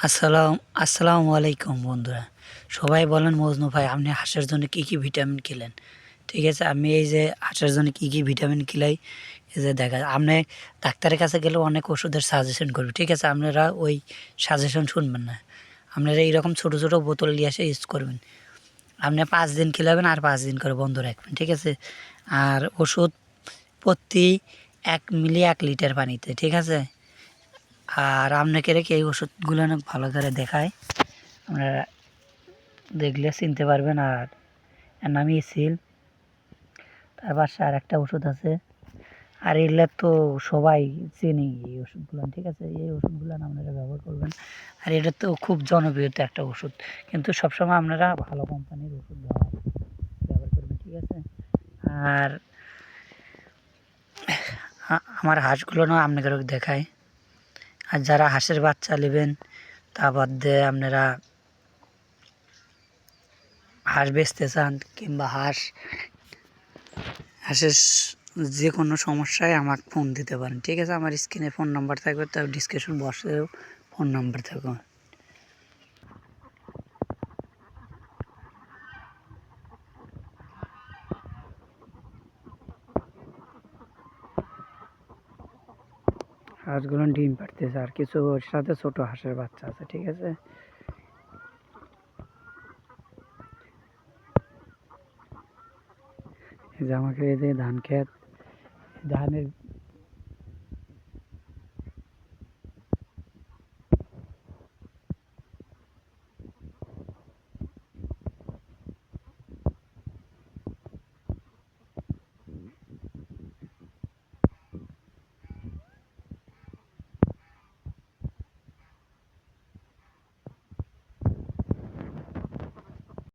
আসসালামু আলাইকুম বন্ধুরা। সবাই বলেন মজনু ভাই আপনি হাঁসের জন্য কী কী ভিটামিন খেলেন? ঠিক আছে, আমি এই যে হাঁসের জন্য কী কী ভিটামিন খিলাই, এই যে দেখা আপনি ডাক্তারের কাছে গেলে অনেক ওষুধের সাজেশন করবে, ঠিক আছে, আপনারা ওই সাজেশন শুনবেন না। আপনারা এইরকম ছোটো ছোটো বোতল নিয়ে এসে ইউজ করবেন। আপনি 5 দিন খেলাবেন আর 5 দিন করে বন্ধ রাখবেন, ঠিক আছে। আর ওষুধ প্রতি 1 মিলি 1 লিটার পানিতে, ঠিক আছে। আর আপনাকে রেখে এই ওষুধগুলো অনেক ভালো করে দেখায়, আপনারা দেখলে চিনতে পারবেন। আর এর নামই সিল। তার পাশে আর একটা ওষুধ আছে, আর এগুলো তো সবাই চেনে এই ওষুধগুলো, ঠিক আছে। এই ওষুধগুলো আপনারা ব্যবহার করবেন। আর এটা তো খুব জনপ্রিয় একটা ওষুধ, কিন্তু সবসময় আপনারা ভালো কোম্পানির ওষুধ ব্যবহার করবেন, ঠিক আছে। আর আমার হাঁসগুলো না আপনাকে দেখায়। আর যারা হাঁসের বাচ্চা নেবেন তা বাদে আপনারা হাঁস বেচতে চান কিংবা হাঁসের যে কোনো সমস্যায় আমাকে ফোন দিতে পারেন, ঠিক আছে। আমার স্ক্রিনে ফোন নাম্বার থাকবে, তার ডিসক্রিপশন বক্সেও ফোন নাম্বার থাকবে। হাঁসগুলো ডিম পাড়তেছে, আর কিছু ওর সাথে ছোট হাঁসের বাচ্চা আছে, ঠিক আছে। এই যে আমাকে এই যে ধান ক্ষেত, ধানের